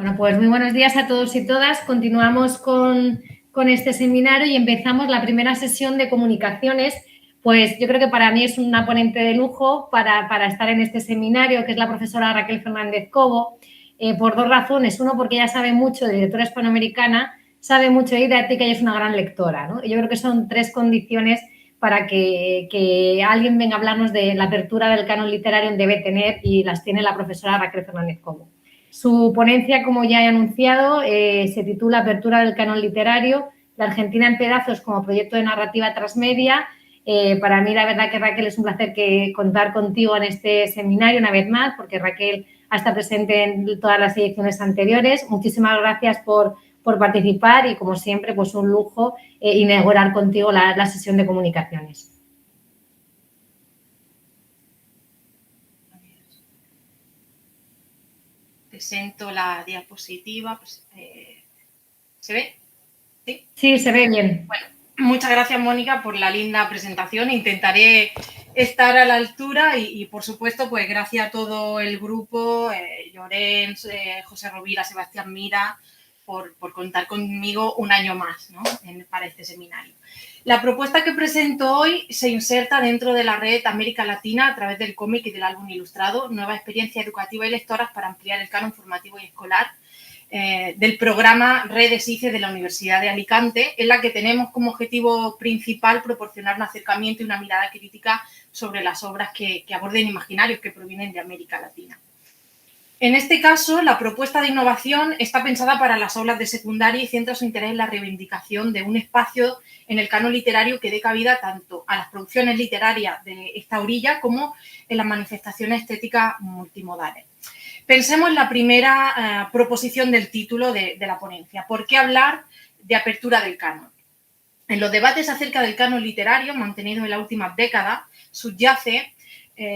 Bueno, pues muy buenos días a todos y todas. Continuamos con este seminario y empezamos la primera sesión de comunicaciones. Pues yo creo que para mí es una ponente de lujo para estar en este seminario, que es la profesora Raquel Fernández Cobo, por dos razones. Uno, porque ella sabe mucho de literatura hispanoamericana, sabe mucho de didáctica y es una gran lectora, ¿no? Y yo creo que son tres condiciones para que alguien venga a hablarnos de la apertura del canon literario en Debe Tener, y las tiene la profesora Raquel Fernández Cobo. Su ponencia, como ya he anunciado, se titula Apertura del canon literario, la Argentina en pedazos como proyecto de narrativa transmedia. Para mí, la verdad que Raquel, es un placer contar contigo en este seminario una vez más, porque Raquel ha estado presente en todas las ediciones anteriores. Muchísimas gracias por participar y, como siempre, pues un lujo inaugurar contigo la sesión de comunicaciones. Presento la diapositiva. Pues, ¿se ve? ¿Sí? Sí, se ve bien. Bueno, muchas gracias, Mónica, por la linda presentación. Intentaré estar a la altura y por supuesto, pues gracias a todo el grupo, Llorens, José Rovira, Sebastián Mira, por contar conmigo un año más, ¿no? Para este seminario. La propuesta que presento hoy se inserta dentro de la red América Latina a través del cómic y del álbum ilustrado, Nueva experiencia educativa y lectoras para ampliar el canon formativo y escolar, del programa Redes ICE de la Universidad de Alicante, en la que tenemos como objetivo principal proporcionar un acercamiento y una mirada crítica sobre las obras que aborden imaginarios que provienen de América Latina. En este caso, la propuesta de innovación está pensada para las aulas de secundaria y centra su interés en la reivindicación de un espacio en el canon literario que dé cabida tanto a las producciones literarias de esta orilla como en las manifestaciones estéticas multimodales. Pensemos en la primera proposición del título de la ponencia. ¿Por qué hablar de apertura del canon? En los debates acerca del canon literario mantenidos en las últimas décadas subyace,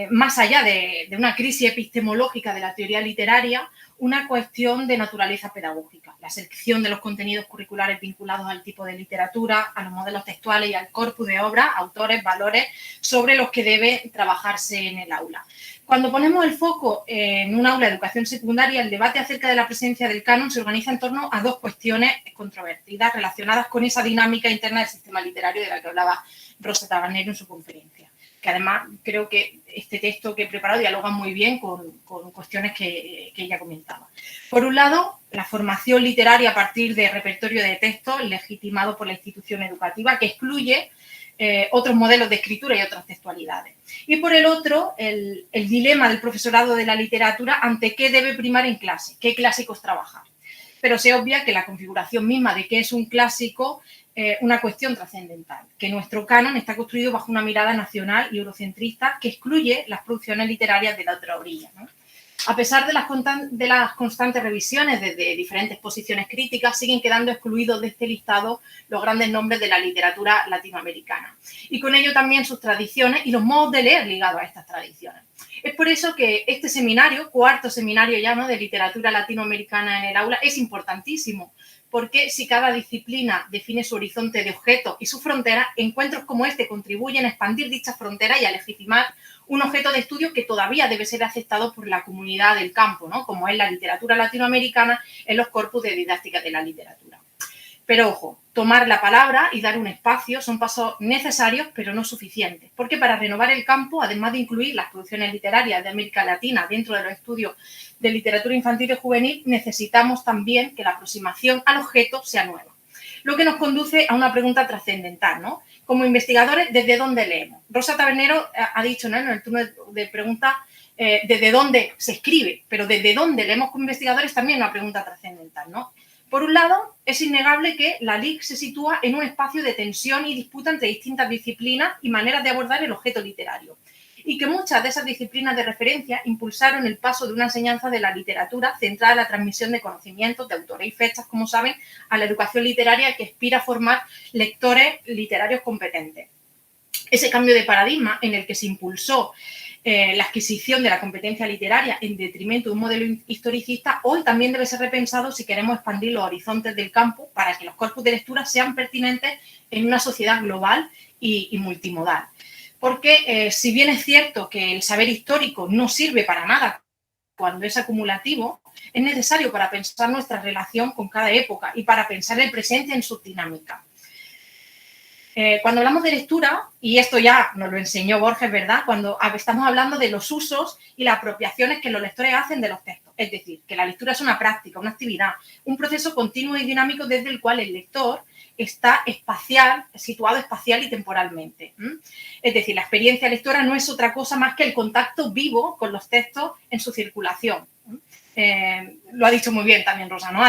más allá de una crisis epistemológica de la teoría literaria, una cuestión de naturaleza pedagógica, la selección de los contenidos curriculares vinculados al tipo de literatura, a los modelos textuales y al corpus de obras, autores, valores sobre los que debe trabajarse en el aula. Cuando ponemos el foco en un aula de educación secundaria, el debate acerca de la presencia del canon se organiza en torno a dos cuestiones controvertidas relacionadas con esa dinámica interna del sistema literario de la que hablaba Rosa Tabanero en su conferencia, que además creo que este texto que he preparado dialoga muy bien con cuestiones que ella comentaba. Por un lado, la formación literaria a partir de repertorio de textos legitimado por la institución educativa, que excluye otros modelos de escritura y otras textualidades. Y por el otro, el dilema del profesorado de la literatura ante qué debe primar en clase, qué clásicos trabajar. Pero se obvia que la configuración misma de qué es un clásico una cuestión trascendental, que nuestro canon está construido bajo una mirada nacional y eurocentrista que excluye las producciones literarias de la otra orilla, ¿no? A pesar de las constantes revisiones desde diferentes posiciones críticas, siguen quedando excluidos de este listado los grandes nombres de la literatura latinoamericana. Y con ello también sus tradiciones y los modos de leer ligados a estas tradiciones. Es por eso que este seminario, cuarto seminario ya, ¿no?, de literatura latinoamericana en el aula, es importantísimo. Porque si cada disciplina define su horizonte de objeto y su frontera, encuentros como este contribuyen a expandir dichas fronteras y a legitimar un objeto de estudio que todavía debe ser aceptado por la comunidad del campo, ¿no?, como es la literatura latinoamericana en los corpus de didáctica de la literatura. Pero ojo, tomar la palabra y dar un espacio son pasos necesarios, pero no suficientes, porque para renovar el campo, además de incluir las producciones literarias de América Latina dentro de los estudios de literatura infantil y juvenil, necesitamos también que la aproximación al objeto sea nueva. Lo que nos conduce a una pregunta trascendental, ¿no? Como investigadores, ¿desde dónde leemos? Rosa Tabernero ha dicho, ¿no?, en el turno de preguntas, desde dónde se escribe, pero desde dónde leemos como investigadores también es una pregunta trascendental, ¿no? Por un lado, es innegable que la LIC se sitúa en un espacio de tensión y disputa entre distintas disciplinas y maneras de abordar el objeto literario, y que muchas de esas disciplinas de referencia impulsaron el paso de una enseñanza de la literatura centrada en la transmisión de conocimientos, de autores y fechas, como saben, a la educación literaria que aspira a formar lectores literarios competentes. Ese cambio de paradigma en el que se impulsó la adquisición de la competencia literaria en detrimento de un modelo historicista, hoy también debe ser repensado si queremos expandir los horizontes del campo para que los corpus de lectura sean pertinentes en una sociedad global y multimodal. Porque si bien es cierto que el saber histórico no sirve para nada cuando es acumulativo, Es necesario para pensar nuestra relación con cada época y para pensar el presente en su dinámica. Cuando hablamos de lectura, y esto ya nos lo enseñó Borges, ¿verdad? Cuando estamos hablando de los usos y las apropiaciones que los lectores hacen de los textos. Es decir, que la lectura es una práctica, una actividad, un proceso continuo y dinámico desde el cual el lector está situado espacial y temporalmente. Es decir, la experiencia lectora no es otra cosa más que el contacto vivo con los textos en su circulación. Lo ha dicho muy bien también Rosa, ¿no?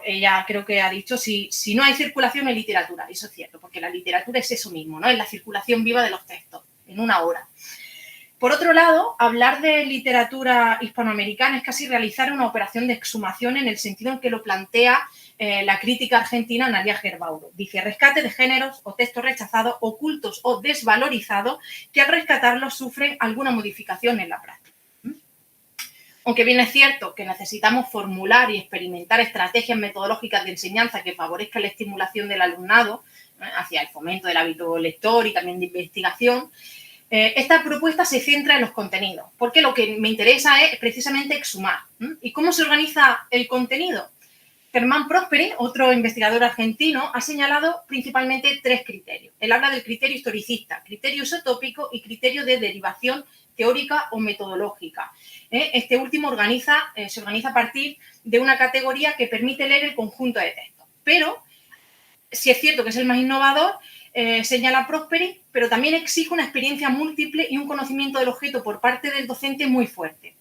Ella creo que ha dicho, si no hay circulación hay literatura. Eso es cierto, porque la literatura es eso mismo, ¿no? Es la circulación viva de los textos, en una hora. Por otro lado, hablar de literatura hispanoamericana es casi realizar una operación de exhumación en el sentido en que lo plantea la crítica argentina Nadia Gerbauro. Dice, rescate de géneros o textos rechazados, ocultos o desvalorizados, que al rescatarlos sufren alguna modificación en la práctica. Aunque bien es cierto que necesitamos formular y experimentar estrategias metodológicas de enseñanza que favorezcan la estimulación del alumnado hacia el fomento del hábito lector y también de investigación, esta propuesta se centra en los contenidos, porque lo que me interesa es precisamente exhumar. ¿Y cómo se organiza el contenido? Germán Prosperi, otro investigador argentino, ha señalado principalmente 3 criterios. Él habla del criterio historicista, criterio isotópico y criterio de derivación teórica o metodológica. Este último se organiza a partir de una categoría que permite leer el conjunto de textos. Pero, si es cierto que es el más innovador, señala Prosperi, pero también exige una experiencia múltiple y un conocimiento del objeto por parte del docente muy fuerte.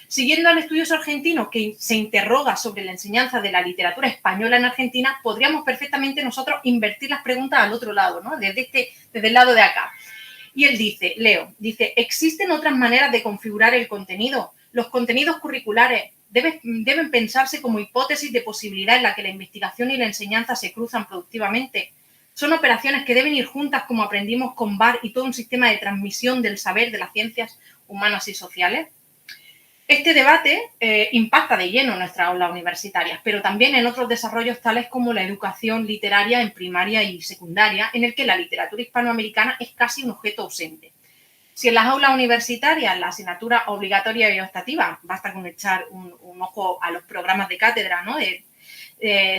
Siguiendo al estudioso argentino que se interroga sobre la enseñanza de la literatura española en Argentina, podríamos perfectamente nosotros invertir las preguntas al otro lado, ¿no? Desde el lado de acá. Y él dice, ¿existen otras maneras de configurar el contenido? Los contenidos curriculares deben pensarse como hipótesis de posibilidad en la que la investigación y la enseñanza se cruzan productivamente. Son operaciones que deben ir juntas como aprendimos con Barr y todo un sistema de transmisión del saber de las ciencias humanas y sociales. Este debate impacta de lleno en nuestras aulas universitarias, pero también en otros desarrollos tales como la educación literaria en primaria y secundaria, en el que la literatura hispanoamericana es casi un objeto ausente. Si en las aulas universitarias la asignatura obligatoria y optativa, basta con echar un ojo a los programas de cátedra, ¿no?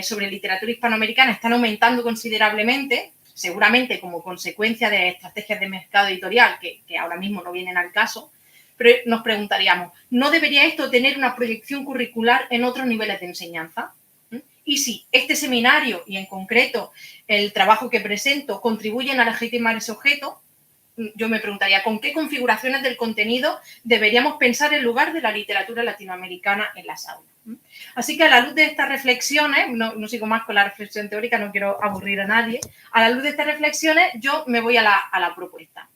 Sobre literatura hispanoamericana, están aumentando considerablemente, seguramente como consecuencia de estrategias de mercado editorial que ahora mismo no vienen al caso, pero nos preguntaríamos, ¿no debería esto tener una proyección curricular en otros niveles de enseñanza? Y si este seminario y en concreto el trabajo que presento contribuyen a legitimar ese objeto, yo me preguntaría, ¿con qué configuraciones del contenido deberíamos pensar en lugar de la literatura latinoamericana en las aulas? Así que a la luz de estas reflexiones, no sigo más con la reflexión teórica, no quiero aburrir a nadie, a la luz de estas reflexiones yo me voy a la propuesta.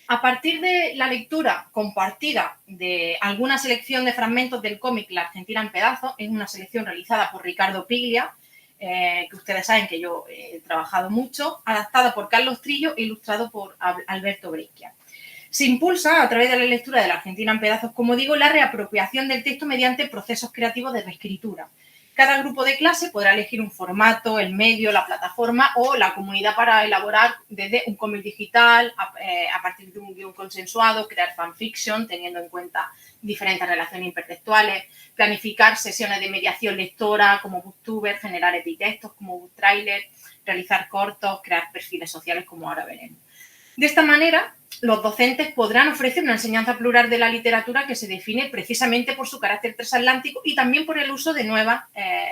A partir de la lectura compartida de alguna selección de fragmentos del cómic La Argentina en pedazos, es una selección realizada por Ricardo Piglia, que ustedes saben que yo he trabajado mucho, adaptada por Carlos Trillo e ilustrado por Alberto Breccia. Se impulsa, a través de la lectura de La Argentina en pedazos, como digo, la reapropiación del texto mediante procesos creativos de reescritura. Cada grupo de clase podrá elegir un formato, el medio, la plataforma o la comunidad para elaborar desde un cómic digital, a partir de un guión consensuado, crear fanfiction, teniendo en cuenta diferentes relaciones intertextuales, planificar sesiones de mediación lectora como booktuber, generar epitextos como booktrailer, realizar cortos, crear perfiles sociales como ahora veremos. De esta manera, los docentes podrán ofrecer una enseñanza plural de la literatura que se define precisamente por su carácter transatlántico y también por el uso de nuevas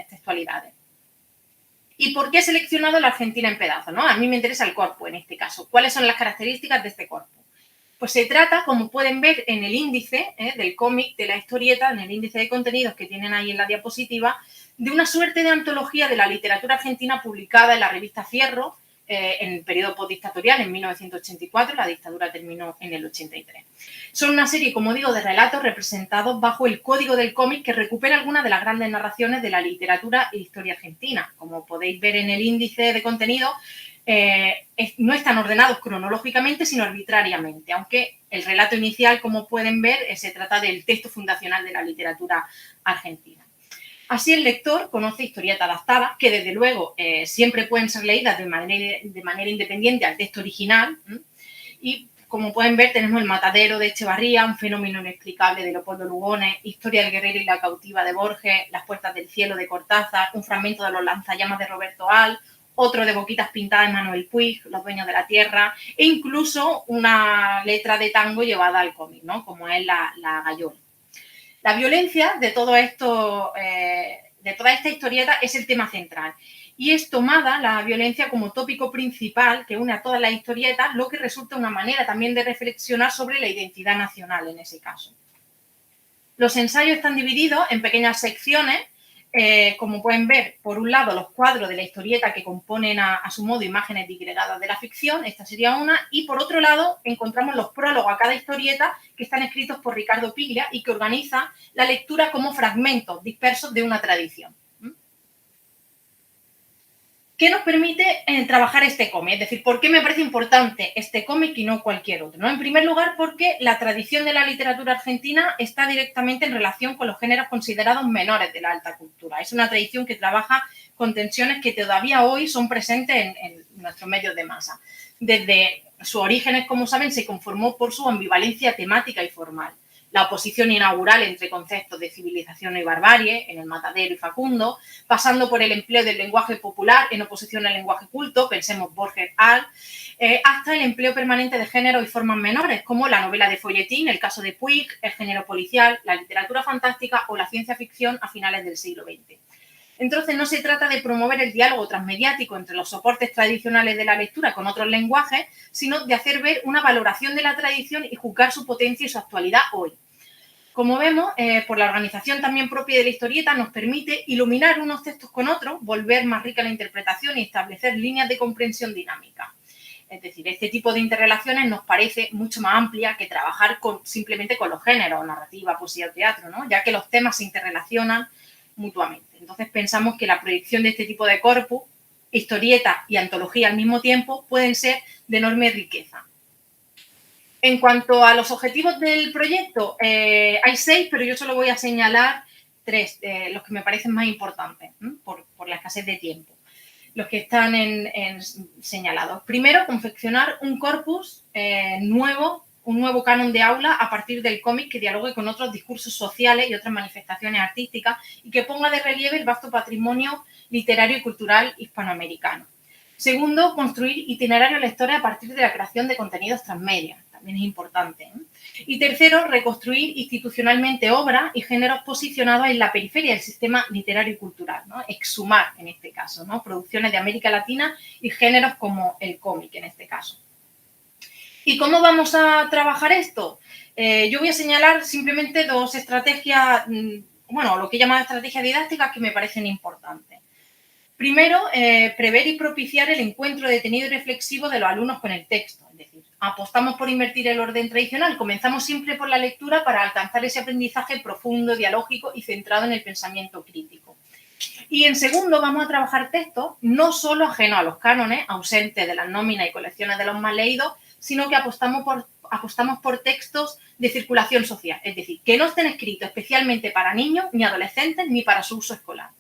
textualidades. ¿Y por qué he seleccionado La Argentina en pedazos, ¿no? A mí me interesa el corpus en este caso. ¿Cuáles son las características de este corpus? Pues se trata, como pueden ver en el índice del cómic, de la historieta, en el índice de contenidos que tienen ahí en la diapositiva, de una suerte de antología de la literatura argentina publicada en la revista Fierro, en el periodo postdictatorial, en 1984, la dictadura terminó en el 83. Son una serie, como digo, de relatos representados bajo el código del cómic que recupera algunas de las grandes narraciones de la literatura e historia argentina. Como podéis ver en el índice de contenido, no están ordenados cronológicamente, sino arbitrariamente, aunque el relato inicial, como pueden ver, se trata del texto fundacional de la literatura argentina. Así el lector conoce historietas adaptadas que, desde luego, siempre pueden ser leídas de manera independiente al texto original y como pueden ver, tenemos El matadero de Echevarría, Un fenómeno inexplicable de Leopoldo Lugones, Historia del guerrero y la cautiva de Borges, Las puertas del cielo de Cortázar, un fragmento de Los lanzallamas de Roberto Al, otro de Boquitas pintadas de Manuel Puig, Los dueños de la tierra, e incluso una letra de tango llevada al cómic, ¿no? Como es la Gallola. La violencia de todo esto, de toda esta historieta es el tema central. Y es tomada la violencia como tópico principal que une a todas las historietas, lo que resulta una manera también de reflexionar sobre la identidad nacional en ese caso. Los ensayos están divididos en pequeñas secciones, como pueden ver, por un lado los cuadros de la historieta que componen a su modo imágenes disgregadas de la ficción, esta sería una, y por otro lado encontramos los prólogos a cada historieta que están escritos por Ricardo Piglia y que organiza la lectura como fragmentos dispersos de una tradición. ¿Qué nos permite trabajar este cómic? Es decir, ¿por qué me parece importante este cómic y no cualquier otro? ¿No? En primer lugar, porque la tradición de la literatura argentina está directamente en relación con los géneros considerados menores de la alta cultura. Es una tradición que trabaja con tensiones que todavía hoy son presentes en nuestros medios de masa. Desde sus orígenes, como saben, se conformó por su ambivalencia temática y formal. La oposición inaugural entre conceptos de civilización y barbarie, en El matadero y Facundo, pasando por el empleo del lenguaje popular en oposición al lenguaje culto, pensemos Borges Al, hasta el empleo permanente de géneros y formas menores, como la novela de folletín, el caso de Puig, el género policial, la literatura fantástica o la ciencia ficción a finales del siglo XX. Entonces, no se trata de promover el diálogo transmediático entre los soportes tradicionales de la lectura con otros lenguajes, sino de hacer ver una valoración de la tradición y juzgar su potencia y su actualidad hoy. Como vemos, por la organización también propia de la historieta nos permite iluminar unos textos con otros, volver más rica la interpretación y establecer líneas de comprensión dinámica. Es decir, este tipo de interrelaciones nos parece mucho más amplia que trabajar simplemente con los géneros, narrativa, poesía o teatro, ¿no? Ya que los temas se interrelacionan mutuamente. Entonces pensamos que la proyección de este tipo de corpus, historieta y antología al mismo tiempo, pueden ser de enorme riqueza. En cuanto a los objetivos del proyecto, hay 6, pero yo solo voy a señalar 3, los que me parecen más importantes, por la escasez de tiempo, los que están señalados. Primero, confeccionar un corpus nuevo, un nuevo canon de aula a partir del cómic que dialogue con otros discursos sociales y otras manifestaciones artísticas y que ponga de relieve el vasto patrimonio literario y cultural hispanoamericano. Segundo, construir itinerarios lectores a partir de la creación de contenidos transmedia. También es importante. Y tercero, reconstruir institucionalmente obras y géneros posicionados en la periferia del sistema literario y cultural, ¿no? Exhumar, en este caso, ¿no? Producciones de América Latina y géneros como el cómic, en este caso. ¿Y cómo vamos a trabajar esto? Yo voy a señalar simplemente 2 estrategias, bueno, lo que llaman estrategias didácticas que me parecen importantes. Primero, prever y propiciar el encuentro detenido y reflexivo de los alumnos con el texto. Es decir, apostamos por invertir el orden tradicional. Comenzamos siempre por la lectura para alcanzar ese aprendizaje profundo, dialógico y centrado en el pensamiento crítico. Y en segundo, vamos a trabajar textos no solo ajenos a los cánones, ausentes de las nóminas y colecciones de los más leídos, sino que apostamos por textos de circulación social. Es decir, que no estén escritos especialmente para niños, ni adolescentes, ni para su uso escolar.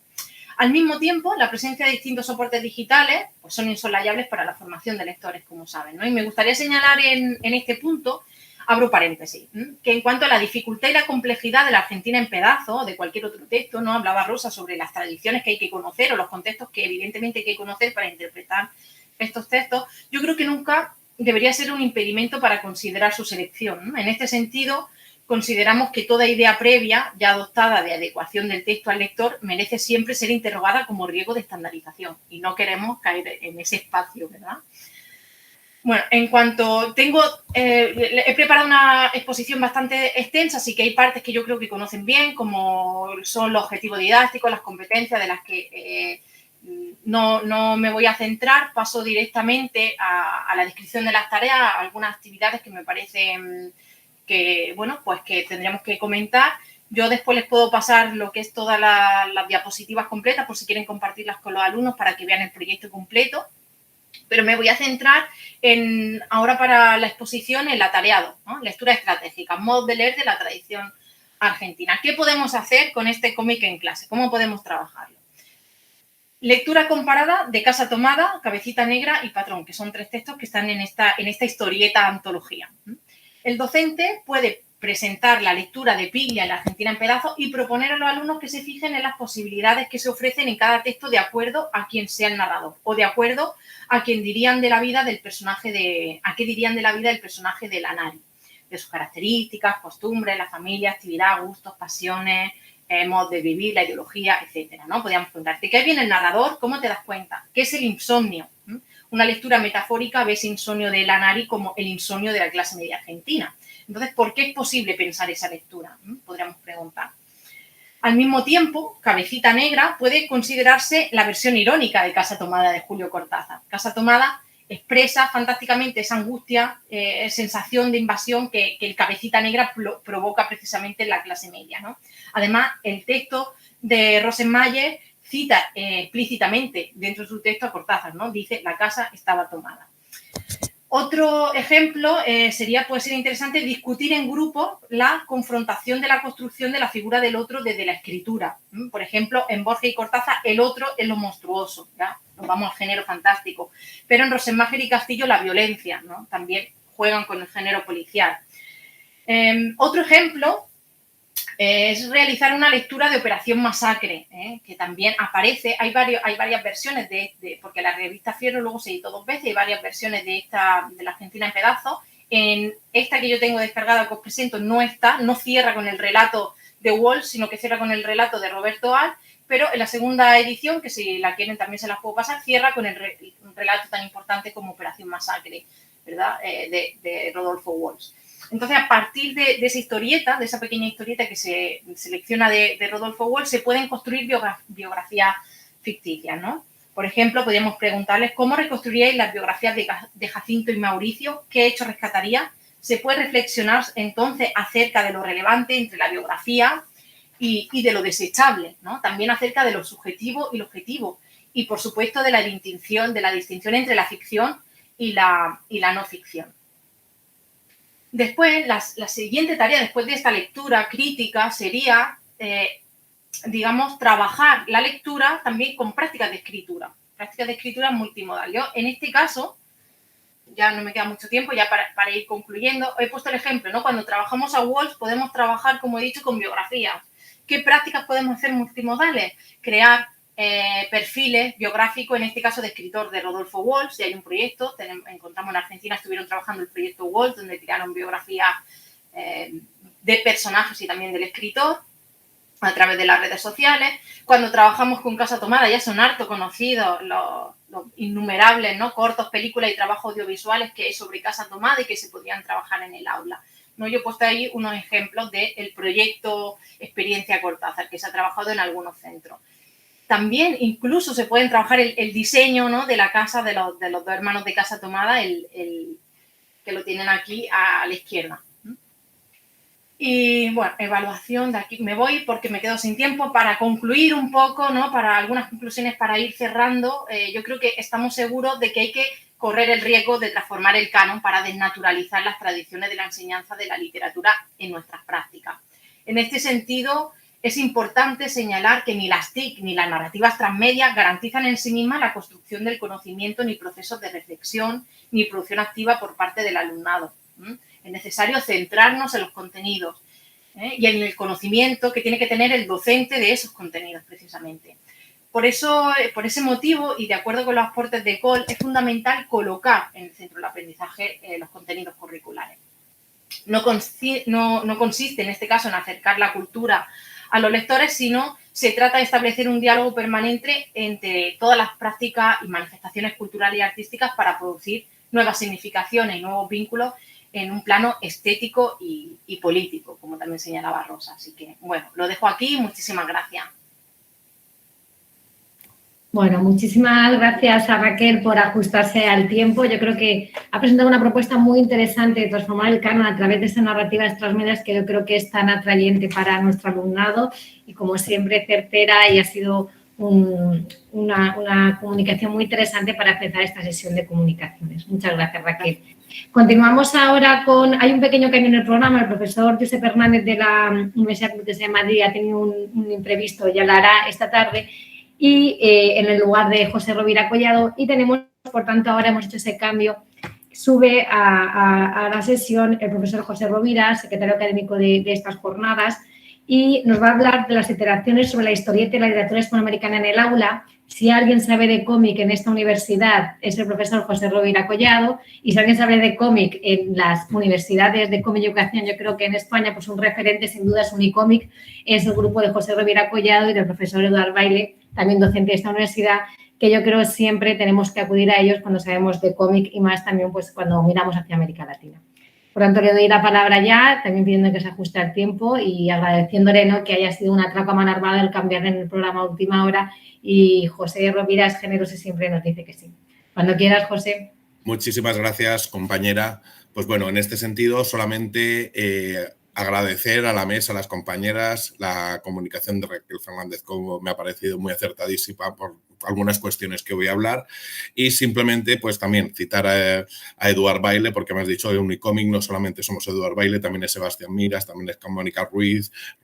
Al mismo tiempo, la presencia de distintos soportes digitales pues son insosolayables para la formación de lectores, como saben, ¿no? Y me gustaría señalar en este punto, abro paréntesis, que en cuanto a la dificultad y la complejidad de la Argentina en pedazos o de cualquier otro texto, no hablaba Rosa sobre las tradiciones que hay que conocer o los contextos que evidentemente hay que conocer para interpretar estos textos, yo creo que nunca debería ser un impedimento para considerar su selección, ¿no? En este sentido, consideramos que toda idea previa, ya adoptada de adecuación del texto al lector, merece siempre ser interrogada como riesgo de estandarización y no queremos caer en ese espacio, ¿verdad? Bueno, en cuanto he preparado una exposición bastante extensa, así que hay partes que yo creo que conocen bien, como son los objetivos didácticos, las competencias de las que no me voy a centrar, paso directamente a la descripción de las tareas, a algunas actividades que me parecen que, bueno, pues que tendríamos que comentar. Yo después les puedo pasar lo que es todas las diapositivas completas por si quieren compartirlas con los alumnos para que vean el proyecto completo. Pero me voy a centrar ahora para la exposición en la tareado, ¿no? Lectura estratégica, modos de leer de la tradición argentina. ¿Qué podemos hacer con este cómic en clase? ¿Cómo podemos trabajarlo? Lectura comparada de Casa Tomada, Cabecita Negra y Patrón, que son 3 textos que están en esta historieta antología. El docente puede presentar la lectura de Piglia y la Argentina en pedazos y proponer a los alumnos que se fijen en las posibilidades que se ofrecen en cada texto de acuerdo a quien sea el narrador o de acuerdo a qué dirían de la vida del personaje de la Nari, de sus características, costumbres, la familia, actividad, gustos, pasiones, modos de vivir, la ideología, etcétera, ¿no? Podríamos preguntarte, ¿qué viene el narrador? ¿Cómo te das cuenta? ¿Qué es el insomnio? Una lectura metafórica ve ese insomnio de la Nari como el insomnio de la clase media argentina. Entonces, ¿por qué es posible pensar esa lectura? Podríamos preguntar. Al mismo tiempo, Cabecita Negra puede considerarse la versión irónica de Casa Tomada de Julio Cortázar. Casa Tomada expresa fantásticamente esa angustia, sensación de invasión que el Cabecita Negra provoca precisamente en la clase media, ¿no? Además, el texto de Rosenmayer cita explícitamente dentro de su texto a Cortázar, ¿no? Dice, la casa estaba tomada. Otro ejemplo puede ser interesante discutir en grupo la confrontación de la construcción de la figura del otro desde la escritura. Por ejemplo, en Borges y Cortázar, el otro es lo monstruoso, ¿ya? Nos vamos al género fantástico. Pero en Rosenmayer y Castillo, la violencia, ¿no? También juegan con el género policial. Otro ejemplo es realizar una lectura de Operación Masacre, que también aparece. Hay varias versiones porque la revista Fierro luego se editó 2 veces, hay varias versiones de la Argentina en pedazos. En esta que yo tengo descargada que os presento no cierra con el relato de Walsh, sino que cierra con el relato de Roberto Alt, pero en la segunda edición, que si la quieren también se las puedo pasar, cierra con un relato tan importante como Operación Masacre, ¿verdad? De Rodolfo Walsh. Entonces, a partir de esa historieta, de esa pequeña historieta que se selecciona de Rodolfo Walsh, se pueden construir biografías ficticias, ¿no? Por ejemplo, podríamos preguntarles cómo reconstruiríais las biografías de Jacinto y Mauricio, qué hechos rescataría. Se puede reflexionar entonces acerca de lo relevante entre la biografía y de lo desechable, ¿no? También acerca de lo subjetivo y lo objetivo. Y, por supuesto, de la distinción entre la ficción y la no ficción. Después, la siguiente tarea después de esta lectura crítica sería, digamos, trabajar la lectura también con prácticas de escritura multimodal. Yo, en este caso, ya no me queda mucho tiempo, ya para ir concluyendo, he puesto el ejemplo, ¿no? Cuando trabajamos a Walsh podemos trabajar, como he dicho, con biografías. ¿Qué prácticas podemos hacer multimodales? Crear perfiles biográficos, en este caso de escritor de Rodolfo Walsh. Ya hay un proyecto, encontramos en Argentina, estuvieron trabajando el proyecto Walsh, donde crearon biografías de personajes y también del escritor a través de las redes sociales. Cuando trabajamos con Casa Tomada ya son harto conocidos los innumerables, ¿no? Cortos, películas y trabajos audiovisuales que hay sobre Casa Tomada y que se podían trabajar en el aula, ¿no? Yo he puesto ahí unos ejemplos del proyecto Experiencia Cortázar que se ha trabajado en algunos centros. También incluso se pueden trabajar el diseño, ¿no? De la casa de los 2 hermanos de Casa Tomada, que lo tienen aquí a la izquierda. Y bueno, evaluación, de aquí me voy porque me quedo sin tiempo. Para concluir un poco, ¿no? Para algunas conclusiones, para ir cerrando, yo creo que estamos seguros de que hay que correr el riesgo de transformar el canon para desnaturalizar las tradiciones de la enseñanza de la literatura en nuestras prácticas. En este sentido, es importante señalar que ni las TIC ni las narrativas transmedias garantizan en sí mismas la construcción del conocimiento, ni procesos de reflexión, ni producción activa por parte del alumnado. Es necesario centrarnos en los contenidos y en el conocimiento que tiene que tener el docente de esos contenidos, precisamente. Por ese motivo, y de acuerdo con los aportes de Cole, es fundamental colocar en el centro del aprendizaje los contenidos curriculares. No consiste, en este caso, en acercar la cultura a los lectores, sino se trata de establecer un diálogo permanente entre todas las prácticas y manifestaciones culturales y artísticas para producir nuevas significaciones y nuevos vínculos en un plano estético y político, como también señalaba Rosa. Así que, bueno, lo dejo aquí. Muchísimas gracias. Bueno, muchísimas gracias a Raquel por ajustarse al tiempo. Yo creo que ha presentado una propuesta muy interesante de transformar el canon a través de esa narrativa de transmedias que yo creo que es tan atrayente para nuestro alumnado y, como siempre, certera, y ha sido una comunicación muy interesante para empezar esta sesión de comunicaciones. Muchas gracias, Raquel. Continuamos ahora con... Hay un pequeño cambio en el programa. El profesor Josep Hernández de la Universidad Complutense de Madrid ha tenido un imprevisto, ya lo hará esta tarde. y en el lugar de José Rovira Collado, y tenemos, por tanto, ahora hemos hecho ese cambio. Sube a la sesión el profesor José Rovira, secretario académico de estas jornadas, y nos va a hablar de las iteraciones sobre la historieta y la literatura hispanoamericana en el aula. Si alguien sabe de cómic en esta universidad es el profesor José Rovira Collado, y si alguien sabe de cómic en las universidades de cómic y educación, yo creo que en España pues un referente sin duda es Unicómic, es el grupo de José Rovira Collado y del profesor Eduard Baile, también docente de esta universidad, que yo creo siempre tenemos que acudir a ellos cuando sabemos de cómic y más también pues cuando miramos hacia América Latina. Por tanto, le doy la palabra ya, también pidiendo que se ajuste al tiempo y agradeciéndole, ¿no?, que haya sido una traca a mano armada el cambiar en el programa a última hora, y José Rovira es generoso y siempre nos dice que sí. Cuando quieras, José. Muchísimas gracias, compañera. Pues bueno, en este sentido, solamente agradecer a la mesa, a las compañeras, la comunicación de Raquel Fernández, como me ha parecido muy acertadísima por algunas cuestiones que voy a hablar, y simplemente pues también citar a Eduard Baile, porque me has dicho de Unicómic no solamente somos Eduard Baile, también es Sebastián Miras, también es Mónica Ruiz,